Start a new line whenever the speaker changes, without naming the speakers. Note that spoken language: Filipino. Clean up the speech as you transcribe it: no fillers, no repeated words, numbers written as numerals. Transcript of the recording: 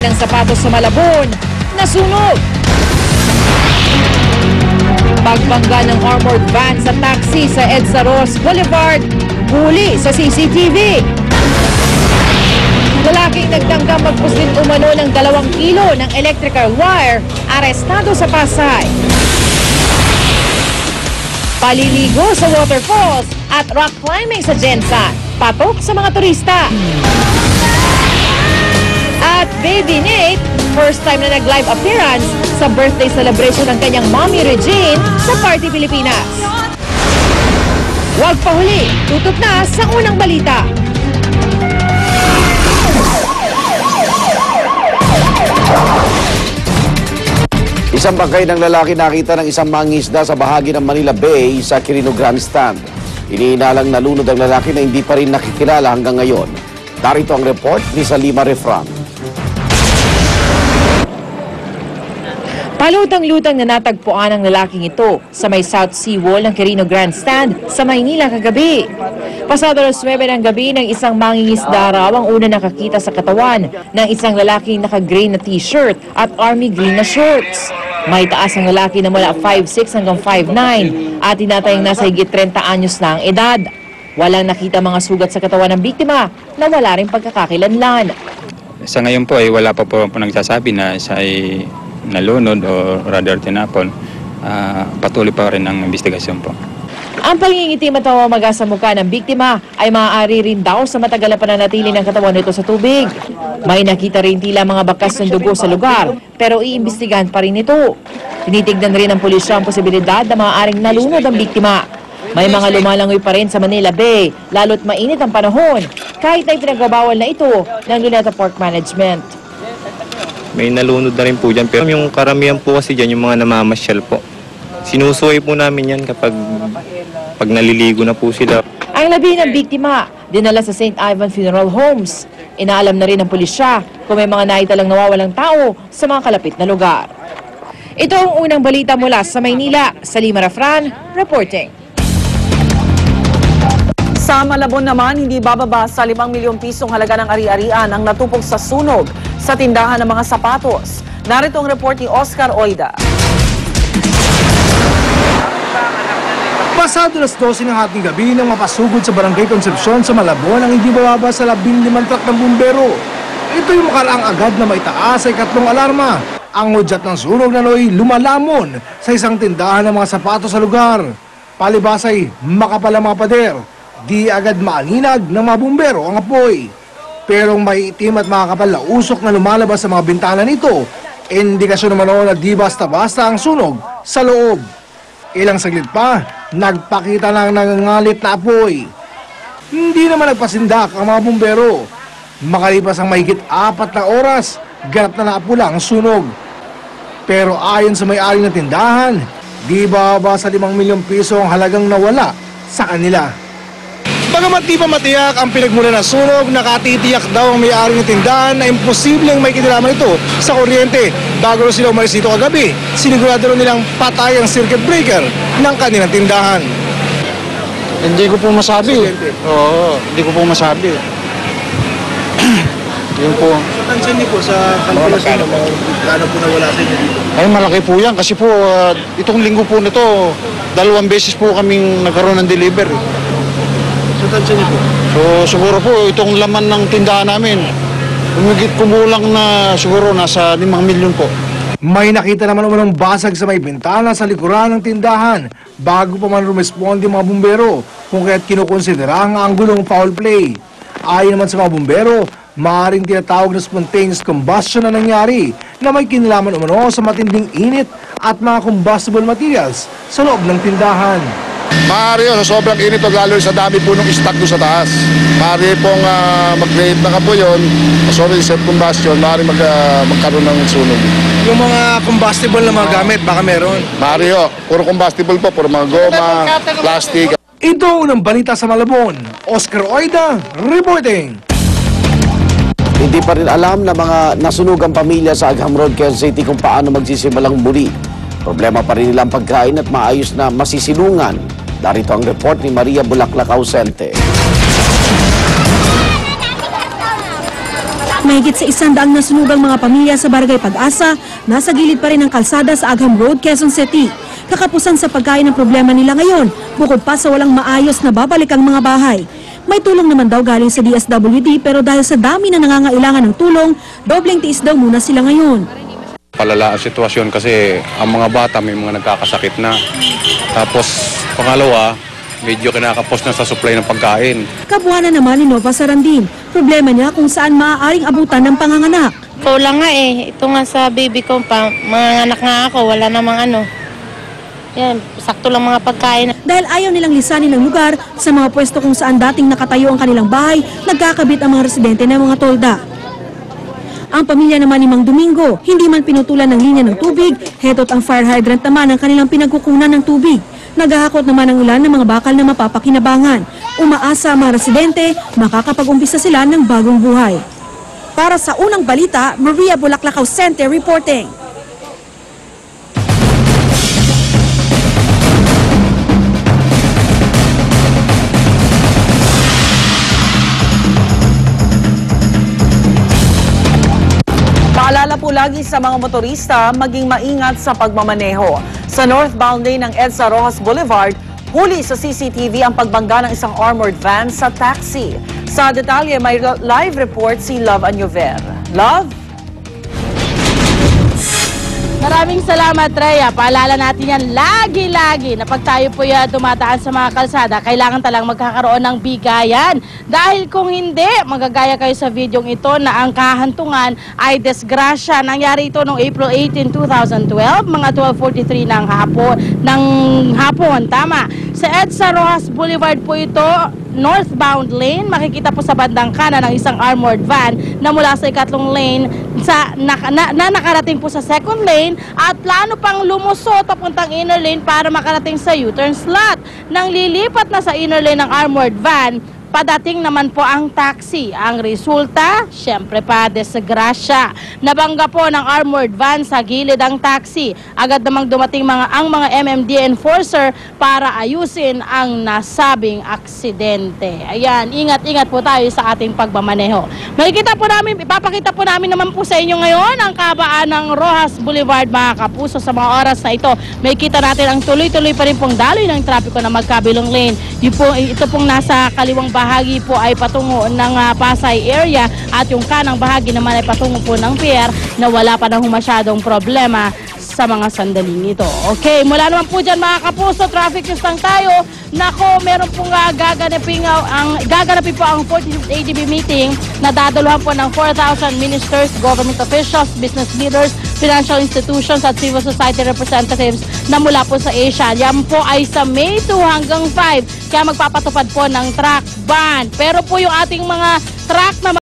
ng sapatos sa Malabon, nasunog. Pagbangga ng armored van sa taxi sa Edsa Ross Boulevard, huli sa CCTV. Lalaking nagtanggap magpuslit umano ng 2 kilo ng electrical wire, arestado sa Pasay. Paliligo sa waterfalls at rock climbing sa Jensan, patok sa mga turista. At Baby Nate, first time na nag-live appearance sa birthday celebration ng kanyang mommy Regine sa Party Pilipinas. Huwag pahuli, tutok na sa unang balita.
Isang bangkay ng lalaki nakita ng isang mangingisda sa bahagi ng Manila Bay sa Quirino Grandstand. Iniinalang nalunod ang lalaki na hindi pa rin nakikilala hanggang ngayon. Narito ang report ni Salima Refran.
Palutang-lutang na natagpuan ang lalaking ito sa may South Sea Wall ng Quirino Grandstand sa Maynila kagabi. Pasado alas 9 ng gabi ng isang mangingisda raw ang una nakakita sa katawan ng isang lalaking naka-gray na t-shirt at army green na shorts. May taas ang lalaki na mula 5'6 hanggang 5'9 at tinatayang nasa higit 30 anyos na ang edad. Walang nakita mga sugat sa katawan ng biktima na wala rin pagkakakilanlan.
Sa ngayon po ay wala pa po nagsasabi na siya ay nalunod o rather tinapon. Patuloy pa rin ang investigasyon po.
Ang pangingitim at pamamaga sa mukha ng biktima ay maaari rin daw sa matagal na pananatili ng katawan nito sa tubig. May nakita rin tila mga bakas ng dugo sa lugar pero iimbestigahan pa rin ito. Tinitignan rin ng pulisya ang posibilidad na maaaring nalunod ang biktima. May mga lumalangoy pa rin sa Manila Bay lalo't mainit ang panahon kahit na ipinagbabawal na ito ng Luneta Park Management.
May nalunod na rin po dyan pero yung karamihan po kasi dyan yung mga namamasyal po. Sinusuway po namin yan kapag naliligo na po sila.
Ang labi ng biktima, dinala sa St. Ivan Funeral Homes. Inaalam na rin ng pulisya kung may mga naitalang nawawalang tao sa mga kalapit na lugar. Ito ang unang balita mula sa Maynila. Salima Refran, reporting.
Sa Malabon naman, hindi bababa sa 5 milyong pisong halaga ng ari-arian ang natupok sa sunog sa tindahan ng mga sapatos. Narito ang report ni Oscar Oida.
Pasado alas 12 ng hating gabi nang mapasugod sa Barangay Concepcion sa Malabon ang hindi bababa sa 15 truck ng bumbero. Ito yung makaraang agad na maitaas ay 2 alarma. Ang hudyat ng sunog na noy lumalamon sa isang tindahan ng mga sapatos sa lugar. Palibasay, makapal ang mga pader. Di agad maaninag ng mga bumbero ang apoy. Pero may itim at makakapal na usok na lumalabas sa mga bintana nito. Indikasyon naman noon na di basta-basta ang sunog sa loob. Ilang saglit pa, nagpakita ng nangangalit na apoy. Hindi naman nagpasindak ang mga bumbero. Makalipas ang mahigit 4 na oras, ganap na naapula ang sunog. Pero ayon sa may-ari ng tindahan, di bababa sa 5 milyong piso ang halagang nawala sa kanila. Bagamat di pa matiyak ang pinagmula ng sunog, nakatitiyak daw ang may-ari ng tindahan na imposibleng may kinalaman ito sa kuryente. Bago sila umalis dito kagabi, sinigurado nilang patay ang circuit breaker ng kanilang tindahan.
Hindi ko po masabi. Oo, hindi ko po masabi. Yun po.
Tansya niyo po sa kalkulasyon mo, gaano po nawala sa inyo dito?
Ay, malaki po yan kasi po itong linggo po nito, 2 beses po kaming nagkaroon ng delivery.
So tansya niyo po?
So siguro po itong laman ng tindahan namin, umigit kumulang na siguro nasa 5 milyon po.
May nakita naman umanong basag sa may bintana sa likuran ng tindahan bago pa man rumesponde mga bumbero kung kaya't kinukonsidera ang anggulong foul play. Ayon naman sa mga bumbero, maaaring tinatawag na spontaneous combustion na nangyari na may kinalaman umano sa matinding init at mga combustible materials sa loob ng tindahan.
Maaari yun, sa sobrang init o lalo sa dami po ng stock doon sa taas. Maaari pong mag-create na kapo yun, sorry, self-combustion, maaari magkaroon ng sunog.
Yung mga combustible na mga gamit, baka meron?
Maaari yun, puro combustible po, puro mga goma, plastic.
Ito ang unang balita sa Malabon. Oscar Oida, reporting.
Hindi pa rin alam na mga nasunugang pamilya sa Agham Road, Quezon City kung paano magsisimulang muli. Problema pa rin nilang pagkain at maayos na masisilungan. Darito ang report ni Maria Bulaklak Ausente.
Mahigit sa 100 nasunugang mga pamilya sa Barangay Pag-asa, nasa gilid pa rin ng kalsada sa Agham Road, Quezon City. Kakapusan sa pagkain ang problema nila ngayon, bukod pa sa walang maayos na babalikang mga bahay. May tulong naman daw galing sa DSWD pero dahil sa dami na nangangailangan ng tulong, dobleng tiis daw muna sila ngayon.
Palala ang sitwasyon kasi ang mga bata may mga nagkakasakit na. Tapos pangalawa, medyo kinakapos na sa supply ng pagkain.
Kabuhanan naman ni Nova Sarandin. Problema niya kung saan maaaring abutan ng panganganak.
Kulang nga eh. Ito nga sa baby ko pa, manganganak nga ako, wala namang ano. Yan, sakto lang mga pagkain.
Dahil ayaw nilang lisanin ng lugar, sa mga pwesto kung saan dating nakatayo ang kanilang bahay, nagkakabit ang mga residente ng mga tolda. Ang pamilya naman ni Mang Domingo, hindi man pinutulan ng linya ng tubig, heto't ang fire hydrant naman ang kanilang pinagkukunan ng tubig. Naghahakot naman ang ilan ng mga bakal na mapapakinabangan. Umaasa ang mga residente, makakapag-umpisa sila ng bagong buhay. Para sa unang balita, Maria Bulaklakaw Center reporting.
Paalala po lagi sa mga motorista, maging maingat sa pagmamaneho. Sa northbound lane ng EDSA Rojas Boulevard, huli sa CCTV ang pagbangga ng isang armored van sa taxi. Sa detalye, may live report si Love Anyover. Love?
Maraming salamat, Rhea. Paalala natin yan lagi-lagi na pag tayo po dumadaan sa mga kalsada, kailangan talang magkakaroon ng bigayan. Dahil kung hindi, magagaya kayo sa videong ito na ang kahantungan ay desgrasya. Nangyari ito noong April 18, 2012, mga 12:43 ng hapon. Tama. Sa EDSA Rojas Boulevard po ito, northbound lane, makikita po sa bandang kanan ng isang armored van na mula sa ikatlong lane na nakarating po sa second lane at plano pang lumusot papuntang inner lane para makarating sa U-turn slot. Nang lilipat na sa inner lane ng armored van, padating naman po ang taxi. Ang resulta, syempre pa, desgrasya. Nabangga po ng armored van sa gilid ang taxi. Agad namang dumating ang mga MMD enforcer para ayusin ang nasabing aksidente. Ayan, ingat-ingat po tayo sa ating pagmamaneho. Ipapakita po namin naman po sa inyo ngayon ang kabaan ng Rojas Boulevard, mga kapuso. Sa mga oras na ito, may kita natin ang tuloy-tuloy pa rin pong daloy ng trapiko na magkabilong lane. Ito pong nasa kaliwang bahagi po ay patungo ng Pasay area at yung kanang bahagi naman ay patungo po ng pier na wala pa nang masyadong problema sa mga sandaling ito. Okay, mula naman po dyan mga kapuso, traffic news lang tayo. Nako, meron pong gaganapin po ang 45th ADB meeting na dadalohan po ng 4,000 ministers, government officials, business leaders, financial institutions at civil society representatives na mula po sa Asia. Yan po ay sa May 2 hanggang 5. Kaya magpapatupad po ng truck ban. Pero po yung ating mga truck na